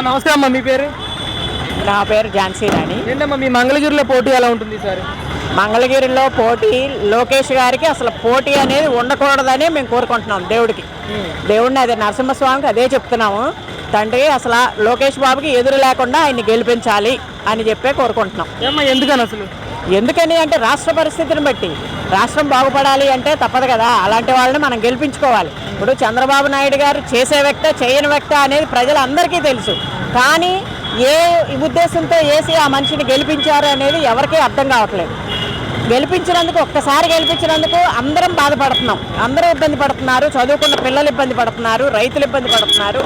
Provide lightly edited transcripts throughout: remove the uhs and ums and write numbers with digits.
నమస్తే అమ్మ, మీ పేరు? నా పేరు ఝాన్సీ రాణి. ఏంటమ్మా మీ మంగళగిరిలో పోటీ ఎలా ఉంటుంది సార్? మంగళగిరిలో పోటీ లోకేష్ గారికి అసలు పోటీ అనేది ఉండకూడదని మేము కోరుకుంటున్నాం. దేవుడిని అదే నరసింహస్వామికి అదే చెప్తున్నాము. తండ్రి అసలు లోకేష్ బాబుకి ఎదురు లేకుండా ఆయన్ని గెలిపించాలి అని చెప్పే కోరుకుంటున్నాం. ఏమ్మా ఎందుకని అసలు? ఎందుకని అంటే రాష్ట్ర పరిస్థితిని బట్టి రాష్ట్రం బాగుపడాలి అంటే తప్పదు కదా, అలాంటి వాళ్ళని మనం గెలిపించుకోవాలి. ఇప్పుడు చంద్రబాబు నాయుడు గారు చేసే వ్యక్త చేయని వ్యక్త అనేది ప్రజలందరికీ తెలుసు. కానీ ఏ ఉద్దేశంతో వేసి ఆ మనిషిని గెలిపించారు అనేది ఎవరికీ అర్థం కావట్లేదు. ఒక్కసారి గెలిపించినందుకు అందరం బాధపడుతున్నాం, అందరూ ఇబ్బంది పడుతున్నారు. చదువుకున్న పిల్లలు ఇబ్బంది పడుతున్నారు, రైతులు ఇబ్బంది పడుతున్నారు.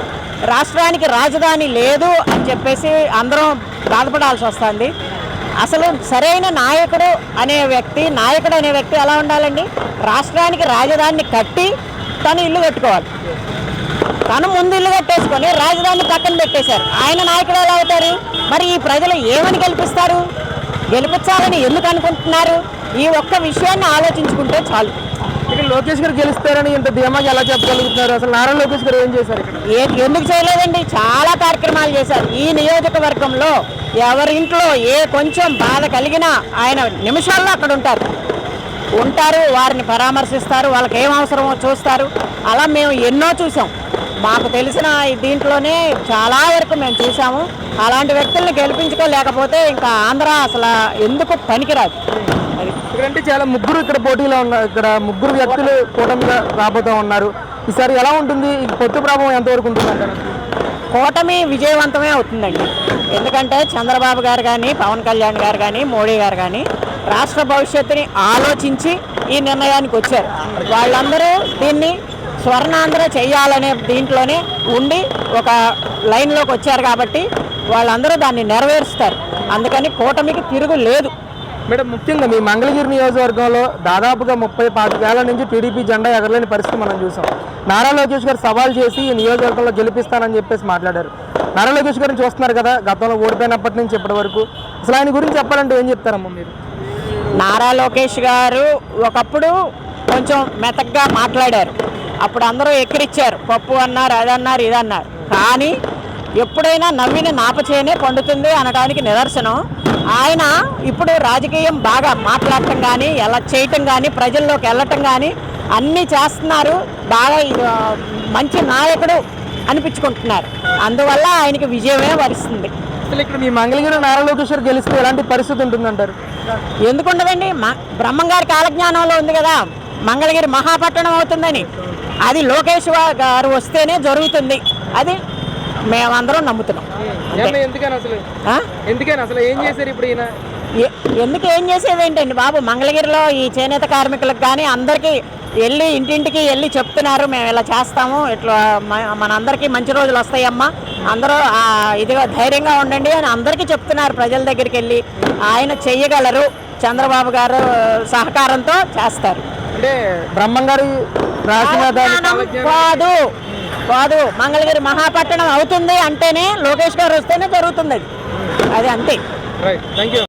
రాష్ట్రానికి రాజధాని లేదు అని చెప్పేసి అందరం బాధపడాల్సి వస్తుంది. అసలు సరైన నాయకుడు అనే వ్యక్తి ఎలా ఉండాలండి? రాష్ట్రానికి రాజధానిని కట్టి తను ఇల్లు కట్టుకోవాలి. తను ముందు ఇల్లు కట్టేసుకొని రాజధానిని పక్కన పెట్టేశారు. ఆయన నాయకుడు ఎలా అవుతారు? మరి ఈ ప్రజలు ఏమని గెలిపిస్తారు? గెలిపించాలని ఎందుకు అనుకుంటున్నారు? ఈ ఒక్క విషయాన్ని ఆలోచించుకుంటే చాలు. ఇక్కడ లోకేష్ గారు గెలుస్తారని ఇంత ధీమాగా ఎలా చెప్పగలుగుతున్నారు? అసలు నారా లోకేష్ గారు ఏం చేశారు ఇక్కడ? ఎందుకు చేయలేదండి? చాలా కార్యక్రమాలు చేశారు. ఈ నియోజకవర్గంలో ఎవరింట్లో ఏ కొంచెం బాధ కలిగినా ఆయన నిమిషాల్లో అక్కడ ఉంటారు, వారిని పరామర్శిస్తారు, వాళ్ళకి ఏం అవసరమో చూస్తారు. అలా మేము ఎన్నో చూసాం. మాకు తెలిసిన దీంట్లోనే చాలా వరకు మేము చూసాము. అలాంటి వ్యక్తుల్ని గెలిపించుకోలేకపోతే ఇంకా ఆంధ్ర అసలు ఎందుకు పనికిరాదు. ఇక్కడంటే చాలా ముగ్గురు ఇక్కడ పోటీలో ఉన్నారు. ఇక్కడ ముగ్గురు వ్యక్తులు కూటమిగా రాబోతూ ఉన్నారు. ఈసారి ఎలా ఉంటుంది? పొత్తు ప్రభావం ఎంతవరకు ఉంటుంది అంటారు? కూటమి విజయవంతమే అవుతుందండి. ఎందుకంటే చంద్రబాబు గారు కానీ, పవన్ కళ్యాణ్ గారు కానీ, మోడీ గారు కానీ రాష్ట్ర భవిష్యత్తుని ఆలోచించి ఈ నిర్ణయానికి వచ్చారు. వాళ్ళందరూ దీన్ని స్వర్ణాంధ్ర చేయాలనే దీంట్లోనే ఉండి ఒక లైన్లోకి వచ్చారు కాబట్టి వాళ్ళందరూ దాన్ని నెరవేరుస్తారు. అందుకని కూటమికి తిరుగు లేదు. మేడం, ముఖ్యంగా మీ మంగళగిరి నియోజకవర్గంలో దాదాపుగా 30-25 ఏళ్ల నుంచి టీడీపీ జెండా ఎగరలేని పరిస్థితి మనం చూసాం. నారా లోకేష్ గారు సవాల్ చేసి ఈ నియోజకవర్గంలో గెలిపిస్తానని చెప్పేసి మాట్లాడారు. నారా లోకేష్ గారిని చూస్తున్నారు కదా, గతంలో ఓడిపోయినప్పటి నుంచి ఇప్పటి వరకు. అసలు ఆయన గురించి చెప్పాలంటే ఏం చెప్తారమ్మా మీరు? నారా లోకేష్ గారు ఒకప్పుడు కొంచెం మెతగ్గా మాట్లాడారు. అప్పుడు అందరూ ఎక్కిరిచ్చారు, పప్పు అన్నారు, అదన్నారు, ఇదన్నారు. కానీ ఎప్పుడైనా నవ్విన నాపచేనే పండుతుంది అనడానికి నిదర్శనం. ఆయన ఇప్పుడు రాజకీయం బాగా మాట్లాడటం కానీ, ఎలా చేయటం కానీ, ప్రజల్లోకి వెళ్ళటం కానీ అన్నీ చేస్తున్నారు. బాగా మంచి నాయకుడు అనిపించుకుంటున్నారు. అందువల్ల ఆయనకి విజయమే వరిస్తుంది. అసలు ఇక్కడ మీ మంగళగిరి నారా లోకేష్ గారు గెలిస్తే ఎలాంటి పరిస్థితి ఉంటుందంటారు? ఎందుకు ఉండదండి? బ్రహ్మంగారి కాలజ్ఞానంలో ఉంది కదా, మంగళగిరి మహాపట్టణం అవుతుందని. అది లోకేష్ గారు వస్తేనే జరుగుతుంది. అది మేమందరం నమ్ముతున్నాం. ఎందుకని అసలు ఏం చేశారు ఇప్పుడు ఈయన? ఎందుకు ఏం చేసేది ఏంటండి బాబు? మంగళగిరిలో ఈ చేనేత కార్మికులకు కానీ అందరికీ వెళ్ళి ఇంటింటికి వెళ్ళి చెప్తున్నారు, మేము ఇలా చేస్తాము, ఇట్లా మనందరికీ మంచి రోజులు వస్తాయమ్మా, అందరూ ఇదిగా ధైర్యంగా ఉండండి అని అందరికీ చెప్తున్నారు. ప్రజల దగ్గరికి వెళ్ళి ఆయన చెయ్యగలరు, చంద్రబాబు గారు సహకారంతో చేస్తారు. అంటే బ్రహ్మంగారి కాదు, మంగళగిరి మహాపట్టణం అవుతుంది అంటేనే లోకేష్ గారు వస్తేనే జరుగుతుంది. అది అంతే. Right, thank you.